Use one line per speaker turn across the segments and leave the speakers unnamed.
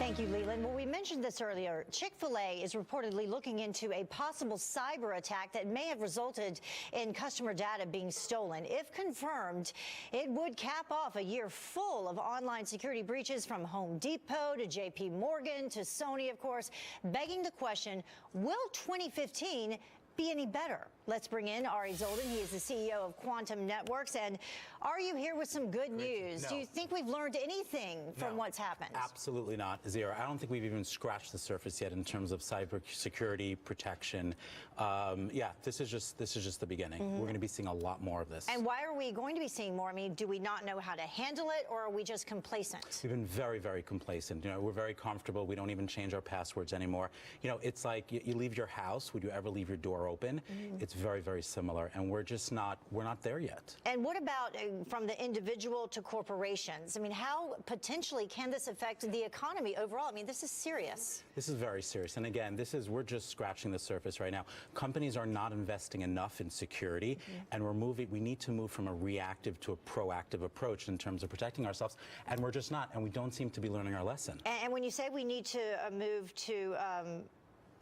Thank you, Leland. Well, we mentioned this earlier. Chick-fil-A is reportedly looking into a possible cyber attack that may have resulted in customer data being stolen. If confirmed, it would cap off a year full of online security breaches from Home Depot to JP Morgan to Sony, of course, begging the question, will 2015 be any better? Let's bring in Ari Zoldan. He is the CEO of Quantum Networks. And are you here with some good news?
No.
Do you think we've learned anything from what's happened?
Absolutely not. Zero. I don't think we've even scratched the surface yet in terms of cybersecurity protection. Yeah, this is just the beginning. We're going to be seeing a lot more of this.
And why are we going to be seeing more? I mean, do we not know how to handle it, or are we just complacent?
We've been very, very complacent. You know, we're very comfortable. We don't even change our passwords anymore. You know, it's like you leave your house. Would you ever leave your door open? It's very, very similar, and we're not there yet.
And what about from the individual to corporations? I mean, how potentially can this affect the economy overall? I mean, this is serious.
This is very serious. And again, we're just scratching the surface right now. Companies are not investing enough in security, and we need to move from a reactive to a proactive approach in terms of protecting ourselves, and we're just not, and we don't seem to be learning our lesson.
And when you say we need to move to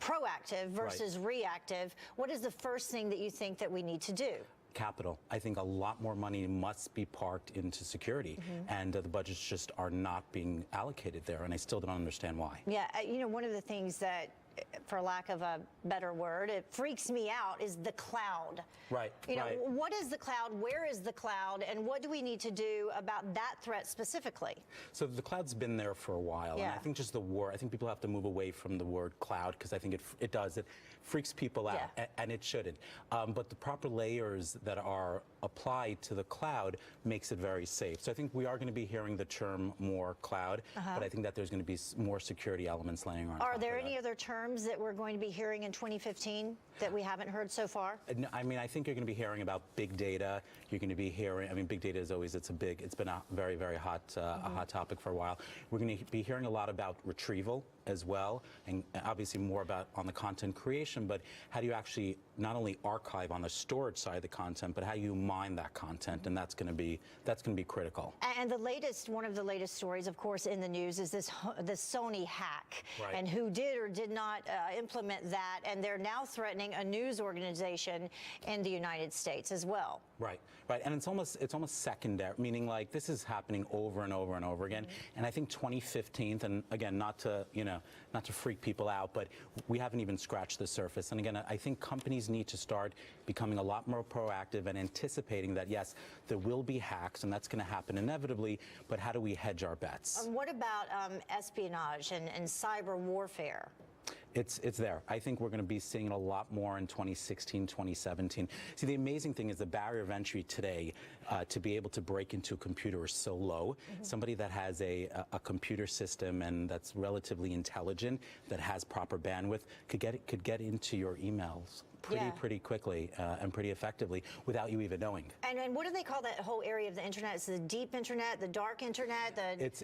proactive versus reactive, what is the first thing that you think that we need to do?
Capital. I think a lot more money must be parked into security, and the budgets just are not being allocated there, and I still don't understand why.
Yeah, you know, one of the things that, for lack of a better word, it freaks me out is the cloud.
Right.
You know, what is the cloud? Where is the cloud? And what do we need to do about that threat specifically?
So the cloud's been there for a while, and I think just I think people have to move away from the word cloud, because I think it freaks people out, and it shouldn't. But the proper layers that are applied to the cloud makes it very safe. So I think we are going to be hearing the term more cloud, but I think that there's going to be more security elements laying on.
Are there any other terms that we're going to be hearing in 2015 that we haven't heard so far?
I mean, I think you're going to be hearing about big data. You're going to be hearing, I mean, big data is always, it's been a very, very hot, a hot topic for a while. We're going to be hearing a lot about retrieval as well, and obviously more about on the content creation, but how do you actually not only archive on the storage side of the content, but how you mine that content, and that's going to be critical.
And one of the latest stories, of course, in the news is this Sony hack, and who did or did not implement that, and they're now threatening a news organization in the United States as well.
Right, and it's almost secondary, meaning like this is happening over and over and over again. And I think 2015, and again, not to freak people out, but we haven't even scratched the surface. And again, I think companies need to start becoming a lot more proactive and anticipating that, yes, there will be hacks, and that's going to happen inevitably, but how do we hedge our bets?
What about espionage and cyber warfare?
It's there. I think we're going to be seeing it a lot more in 2016, 2017. See, the amazing thing is the barrier of entry today to be able to break into a computer is so low. Somebody that has a computer system and that's relatively intelligent, that has proper bandwidth, could get into your emails pretty quickly and pretty effectively without you even knowing. And
what do they call that whole area of the internet? It's the deep internet, the dark internet?
It's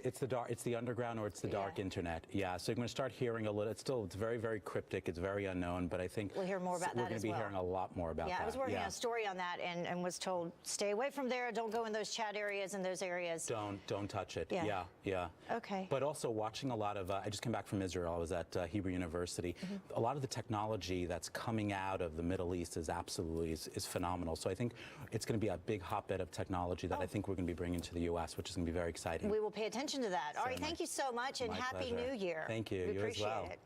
the underground, or it's the dark internet. Yeah, so you're going to start hearing a little. It's very, very cryptic. It's very unknown, but I think
we'll hear more about that as well.
We're going to be hearing a lot more about that.
Yeah, I was working on a story on that and was told, stay away from there. Don't go in those chat areas and those areas.
Don't touch it. Yeah.
Okay.
But also watching a lot of, I just came back from Israel. I was at Hebrew University. A lot of the technology that's coming out of the Middle East is absolutely phenomenal. So I think it's going to be a big hotbed of technology that I think we're going to be bringing to the U.S., which is going to be very exciting.
We will pay attention to that. Ari, thank you so much, and Happy New Year.
Thank you.
We
you
appreciate
as well.
it.